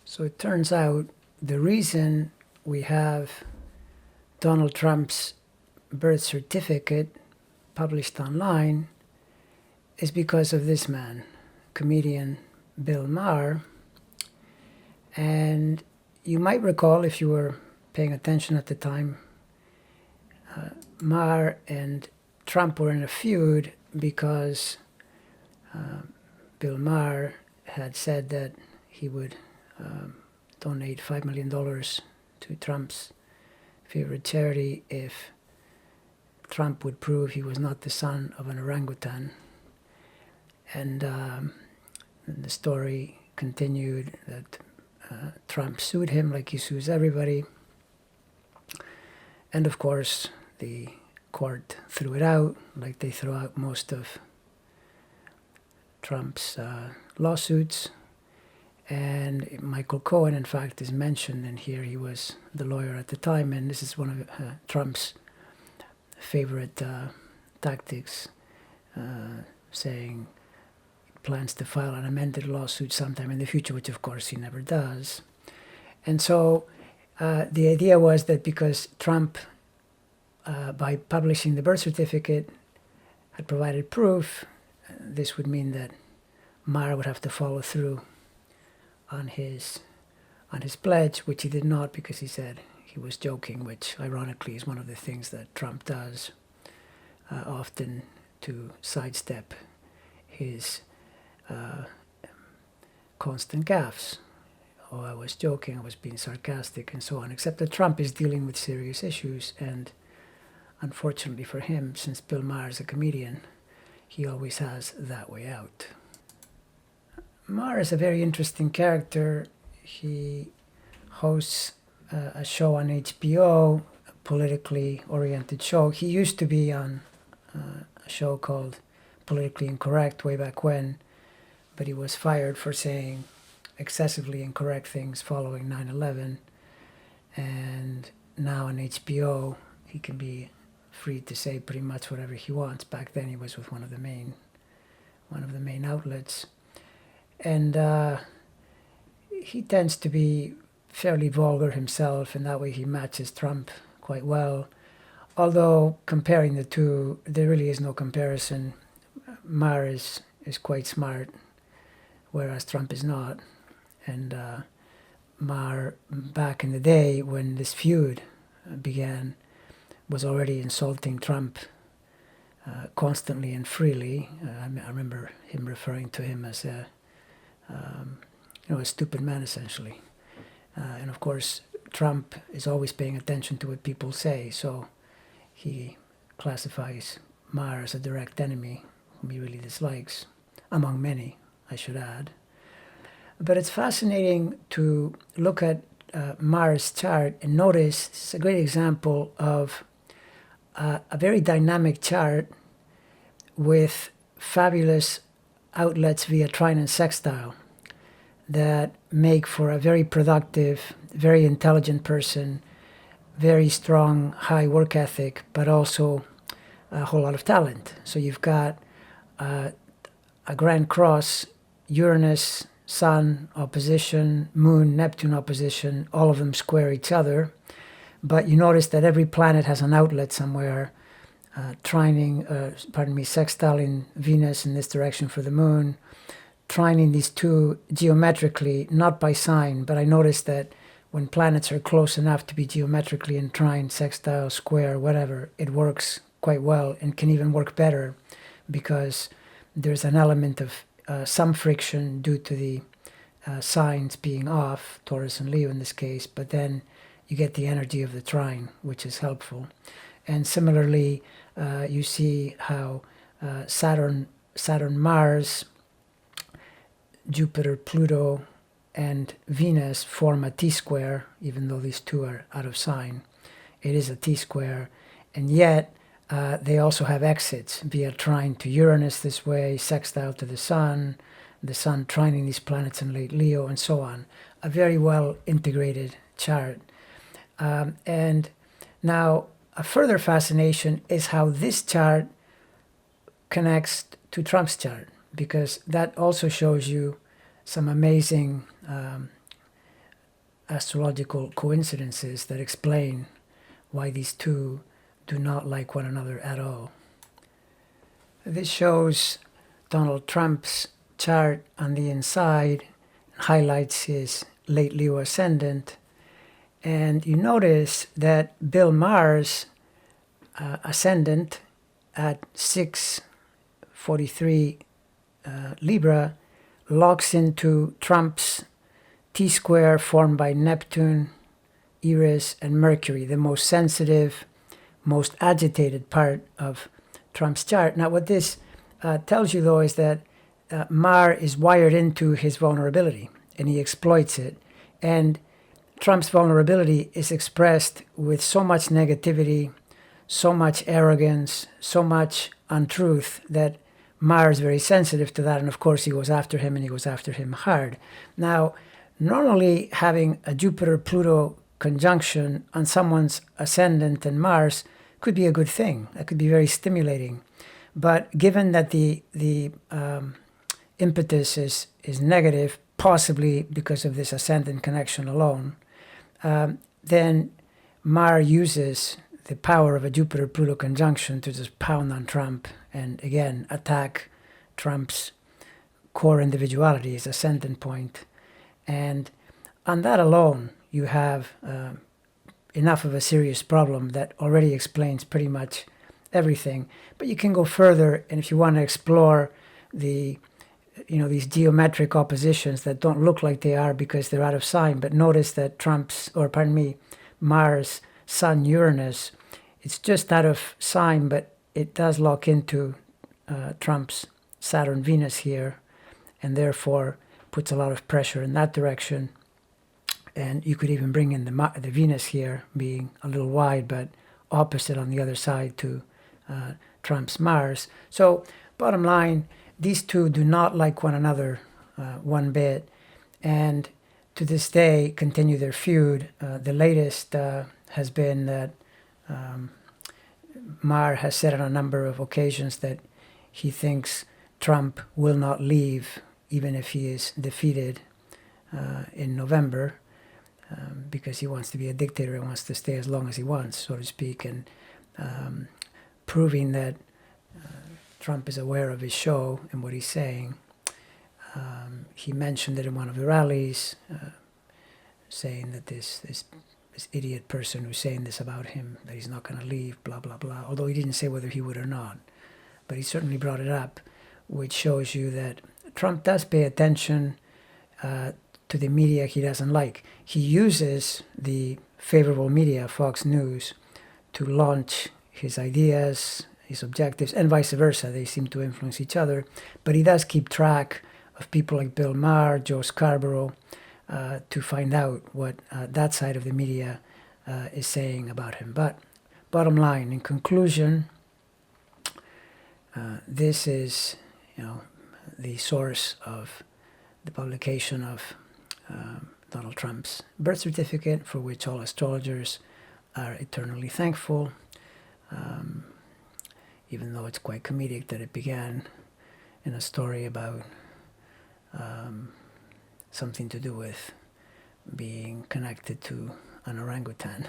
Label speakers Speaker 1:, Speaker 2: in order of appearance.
Speaker 1: So it turns out the reason we have Donald Trump's birth certificate published online is because of this man, comedian Bill Maher. And you might recall, if you were paying attention at the time, Maher and Trump were in a feud because Bill Maher had said that he would donate $5 million to Trump's favorite charity if Trump would prove he was not the son of an orangutan. And the story continued that Trump sued him like he sues everybody. And of course, the court threw it out, like they throw out most of Trump's lawsuits. And Michael Cohen, in fact, is mentioned in here. He was the lawyer at the time, and this is one of Trump's favorite tactics, saying he plans to file an amended lawsuit sometime in the future, which of course he never does. And so the idea was that because Trump, by publishing the birth certificate, had provided proof, this would mean that Maher would have to follow through on his pledge, which he did not, because he said he was joking, which ironically is one of the things that Trump does often to sidestep his constant gaffes. Oh, I was joking, I was being sarcastic, and so on, except that Trump is dealing with serious issues, and unfortunately for him, since Bill Maher is a comedian, he always has that way out. Maher is a very interesting character. He hosts a show on HBO, a politically oriented show. He used to be on a show called Politically Incorrect way back when, but he was fired for saying excessively incorrect things following 9/11. And now on HBO, he can be free to say pretty much whatever he wants. Back then he was with one of the main outlets. And he tends to be fairly vulgar himself, and that way he matches Trump quite well. Although comparing the two, there really is no comparison. Maher is quite smart, whereas Trump is not. And Maher, back in the day when this feud began, was already insulting Trump constantly and freely. I remember him referring to him as a stupid man, essentially. And of course, Trump is always paying attention to what people say, so he classifies Maher as a direct enemy whom he really dislikes, among many, I should add. But it's fascinating to look at Maher's chart and notice it's a great example of a very dynamic chart with fabulous outlets via trine and sextile that make for a very productive, very intelligent person, very strong, high work ethic, but also a whole lot of talent. So you've got a grand cross, Uranus, Sun opposition, Moon, Neptune opposition, all of them square each other. But you notice that every planet has an outlet somewhere, sextiling Venus in this direction for the Moon, trining these two geometrically, not by sign, but I noticed that when planets are close enough to be geometrically in trine, sextile, square, whatever, it works quite well and can even work better because there's an element of some friction due to the signs being off, Taurus and Leo in this case, but then you get the energy of the trine, which is helpful. And similarly, you see how Saturn, Mars, Jupiter, Pluto, and Venus form a T-square, even though these two are out of sign. It is a T-square, and yet they also have exits via trine to Uranus this way, sextile to the Sun trining these planets in late Leo, and so on. A very well integrated chart. And now a further fascination is how this chart connects to Trump's chart, because that also shows you some amazing astrological coincidences that explain why these two do not like one another at all. This shows Donald Trump's chart on the inside, highlights his late Leo ascendant, and you notice that Bill Maher's ascendant at 643 Libra locks into Trump's T-square formed by Neptune, Eris, and Mercury, the most sensitive, most agitated part of Trump's chart. Now, what this tells you, though, is that Maher is wired into his vulnerability, and he exploits it. And Trump's vulnerability is expressed with so much negativity, so much arrogance, so much untruth that Maher is very sensitive to that. And of course, he goes after him, and he goes after him hard. Now, normally having a Jupiter-Pluto conjunction on someone's ascendant and Mars could be a good thing. That could be very stimulating. But given that the impetus is negative, possibly because of this ascendant connection alone, then Maher uses the power of a Jupiter-Pluto conjunction to just pound on Trump and, again, attack Trump's core individuality, his ascendant point. And on that alone, you have enough of a serious problem that already explains pretty much everything. But you can go further, and if you want to explore these geometric oppositions that don't look like they are because they're out of sign, but notice that Mars, Sun, Uranus, it's just out of sign, but it does lock into Trump's Saturn, Venus here, and therefore puts a lot of pressure in that direction. And you could even bring in the Venus here, being a little wide, but opposite on the other side to Trump's Mars. So bottom line, these two do not like one another one bit, and to this day continue their feud. The latest has been that Maher has said on a number of occasions that he thinks Trump will not leave even if he is defeated in November, because he wants to be a dictator and wants to stay as long as he wants, so to speak, and proving that Trump is aware of his show and what he's saying. He mentioned it in one of the rallies, saying that this idiot person who's saying this about him, that he's not going to leave, blah, blah, blah, although he didn't say whether he would or not. But he certainly brought it up, which shows you that Trump does pay attention to the media he doesn't like. He uses the favorable media, Fox News, to launch his ideas, his objectives, and vice versa. They seem to influence each other. But he does keep track of people like Bill Maher, Joe Scarborough, to find out what that side of the media is saying about him. But bottom line, in conclusion, this is, the source of the publication of Donald Trump's birth certificate, for which all astrologers are eternally thankful, even though it's quite comedic that it began in a story about something to do with being connected to an orangutan.